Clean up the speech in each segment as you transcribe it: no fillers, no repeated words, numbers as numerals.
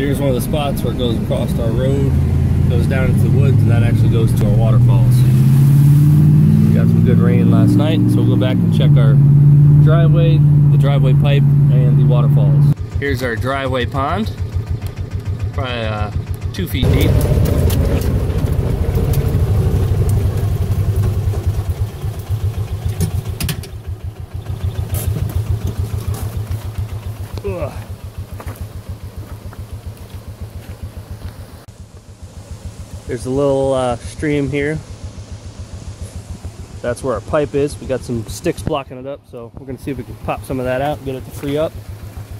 here's one of the spots where it goes across our road, goes down into the woods, and that actually goes to our waterfalls. We got some good rain last night, so we'll go back and check our driveway, the driveway pipe, and the waterfalls. Here's our driveway pond, probably 2 feet deep. Ugh. There's a little stream here. That's where our pipe is. We got some sticks blocking it up, so we're gonna see if we can pop some of that out and get it to free up.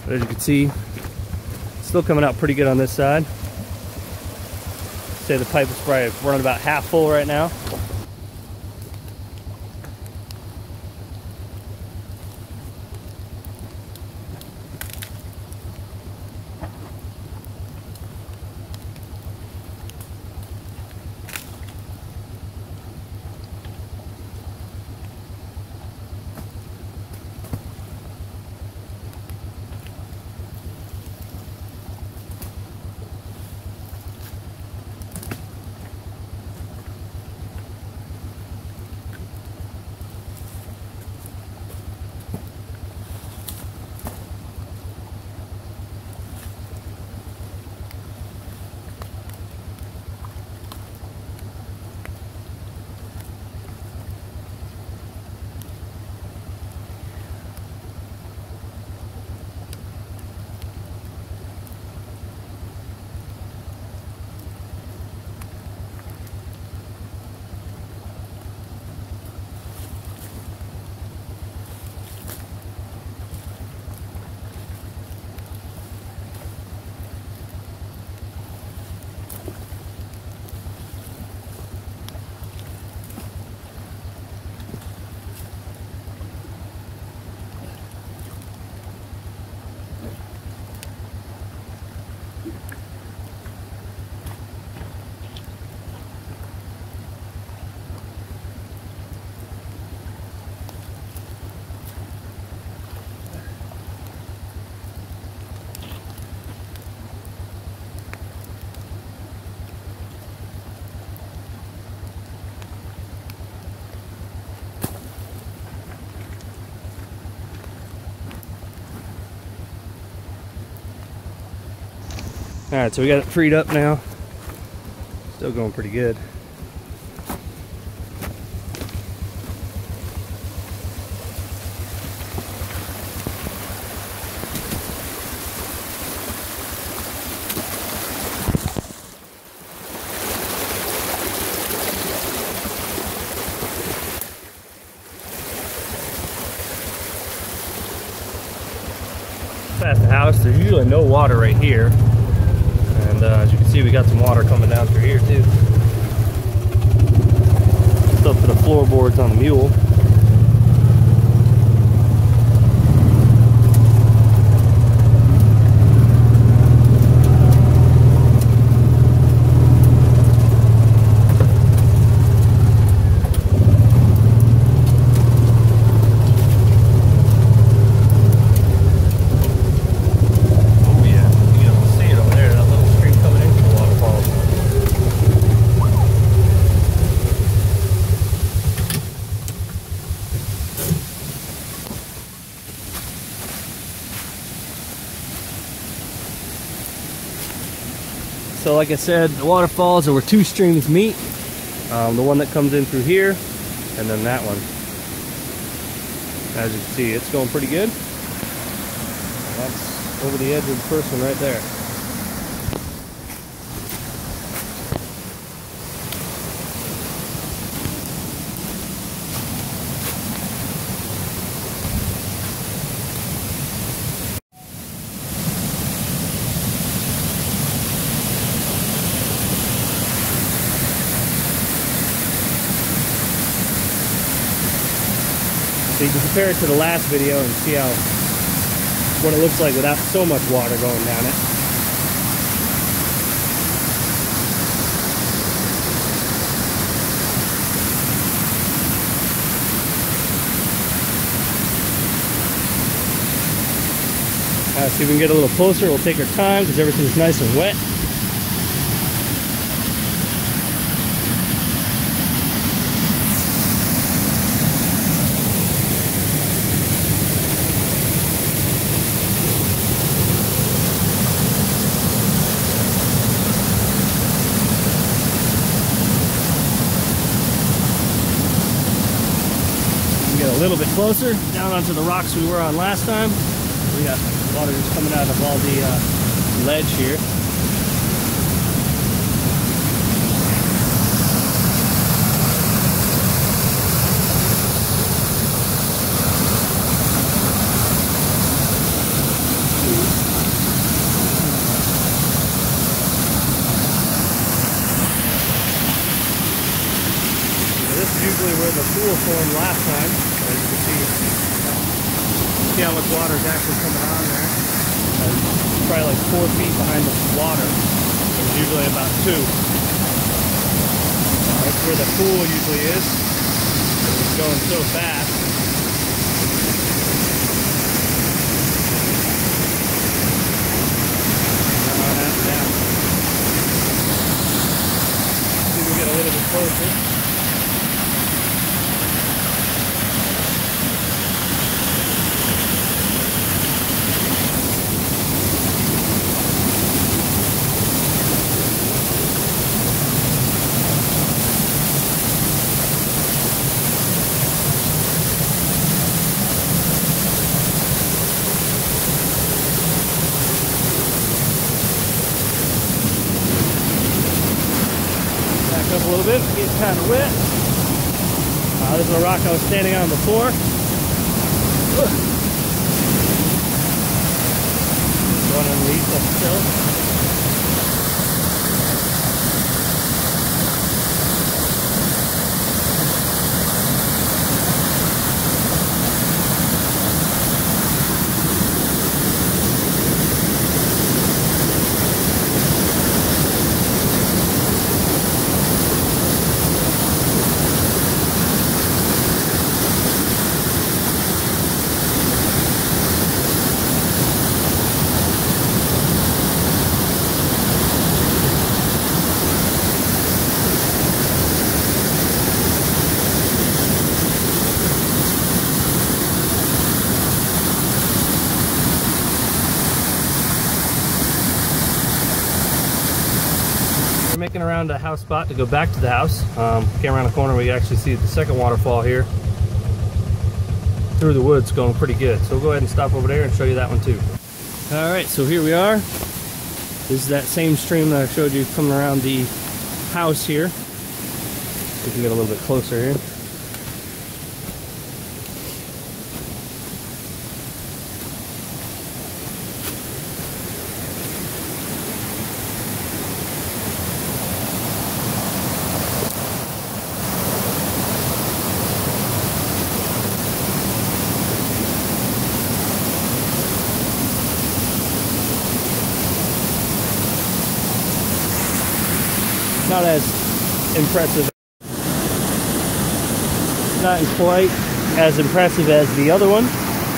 But as you can see, it's still coming out pretty good on this side. Say the pipe is probably running about half full right now. Alright, so we got it freed up now. Still going pretty good. Past the house, there's usually no water right here. And as you can see, we got some water coming down through here too. Stuff for the floorboards on the mule. So like I said, the waterfalls, there were 2 streams meet. The one that comes in through here, and then that one. As you can see, it's going pretty good. That's over the edge of the first one right there. So you can compare it to the last video and see what it looks like without so much water going down it. See if we can get a little closer. We'll take our time because everything's nice and wet. Get a little bit closer down onto the rocks we were on last time. We got water just coming out of all the ledge here. This is usually where the pool formed last time. As you can see how much water is actually coming on there. It's probably like 4 feet behind the water. It's usually about 2. That's where the pool usually is. It's going so fast. Down. See if we get a little bit closer. Up a little bit, getting kind of wet. This is a rock I was standing on before. Going underneath up still. Making around a house spot to go back to the house. Came around the corner, we can actually see the second waterfall here through the woods, going pretty good. So we'll go ahead and stop over there and show you that one too. All right, so here we are. This is that same stream that I showed you coming around the house here. We can get a little bit closer here. Not as impressive, not quite as impressive as the other one,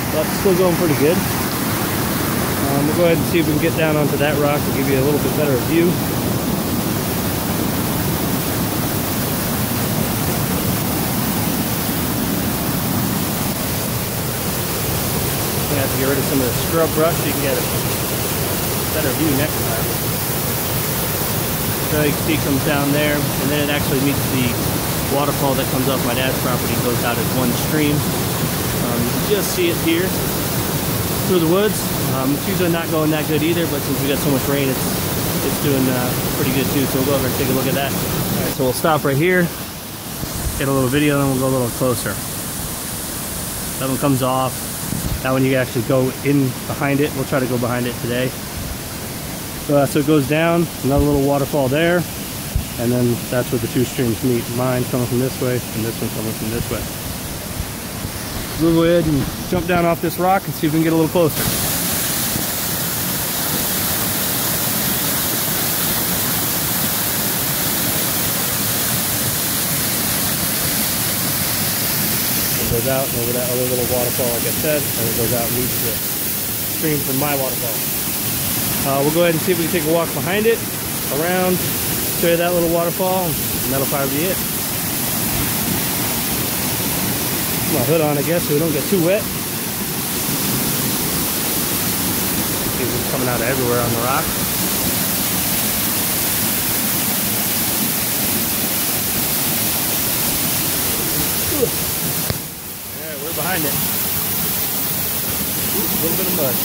but still going pretty good. We'll go ahead and see if we can get down onto that rock and give you a little bit better view. Gonna have to get rid of some of the scrub brush so you can get a better view next time. So you can see it comes down there, and then it actually meets the waterfall that comes off my dad's property, goes out as one stream. You can just see it here through the woods. It's usually not going that good either, but since we got so much rain, it's doing pretty good too. So we'll go over and take a look at that. All right, so we'll stop right here, get a little video, and then we'll go a little closer. That one comes off. That one you can actually go in behind it. We'll try to go behind it today. So it goes down, another little waterfall there, and then that's where the 2 streams meet. Mine coming from this way, and this one coming from this way. We'll go ahead and jump down off this rock and see if we can get a little closer. It goes out and over that other little waterfall, like I said, and it goes out and meets this. stream from my waterfall. We'll go ahead and see if we can take a walk behind it, around, show you that little waterfall, and that'll probably be it. Put my hood on, I guess, so we don't get too wet. It's coming out of everywhere on the rock. Alright, we're behind it. Ooh, a little bit of mud.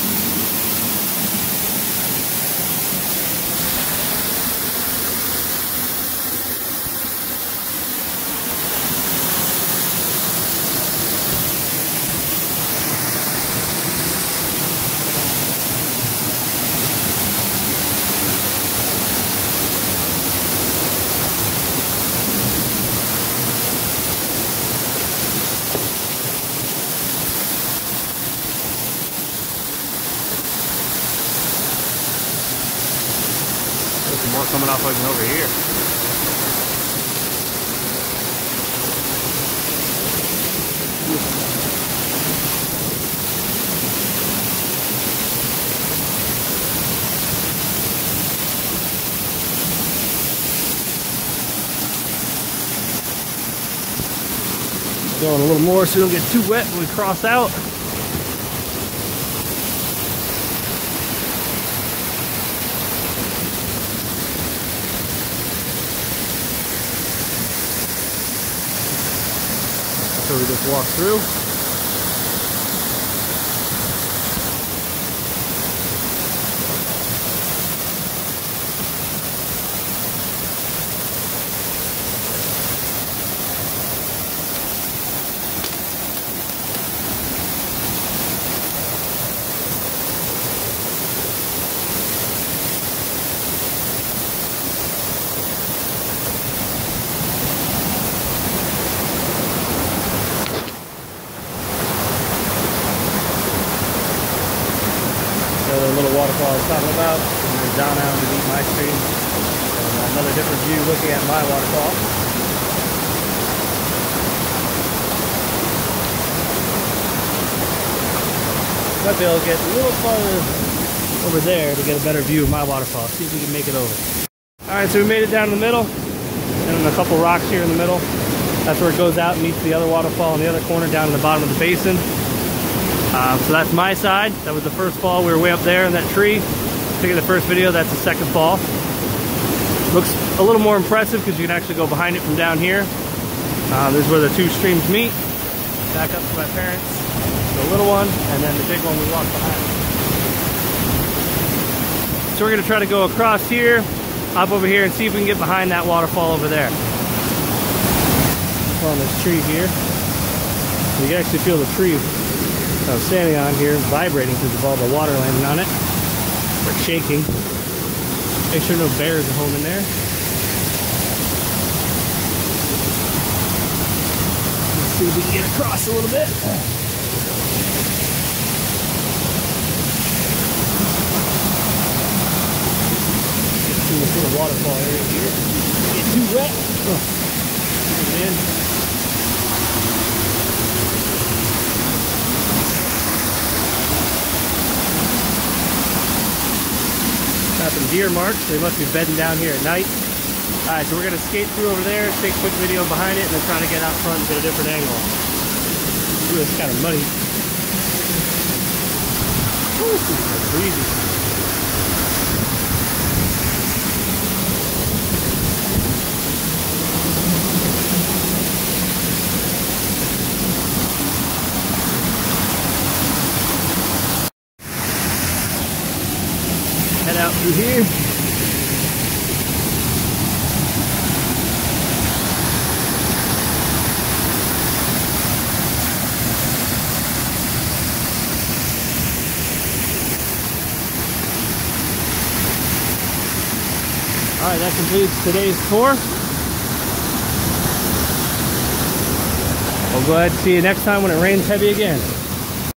There's more coming off like over here. Going a little more so we don't get too wet when we cross out. So we just walk through. The little waterfall I was talking about, and then down out underneath my stream. And another different view looking at my waterfall. Might be able to get a little farther over there to get a better view of my waterfall. See if we can make it over. Alright, so we made it down in the middle, and a couple rocks here in the middle. That's where it goes out and meets the other waterfall in the other corner down in the bottom of the basin. So that's my side. That was the first fall. We were way up there in that tree. Taking the first video, that's the second fall. Looks a little more impressive because you can actually go behind it from down here. This is where the two streams meet. Back up to my parents. The little one, and then the big one we walk behind. So we're going to try to go across here, hop over here, and see if we can get behind that waterfall over there. On this tree here. You can actually feel the tree I'm standing on here vibrating because of all the water landing on it. Or shaking. Make sure no bears are home in there. Let's see if we can get across a little bit. Get through this little waterfall area here. Get too wet. Bring it in. Got some deer marks. They must be bedding down here at night. Alright, so we're going to skate through over there, take a quick video behind it, and then try to get out front and get a different angle. Ooh, it's kind of muddy. Ooh, it's breezy. Head out through here. Alright, that completes today's tour. We'll go ahead and see you next time when it rains heavy again.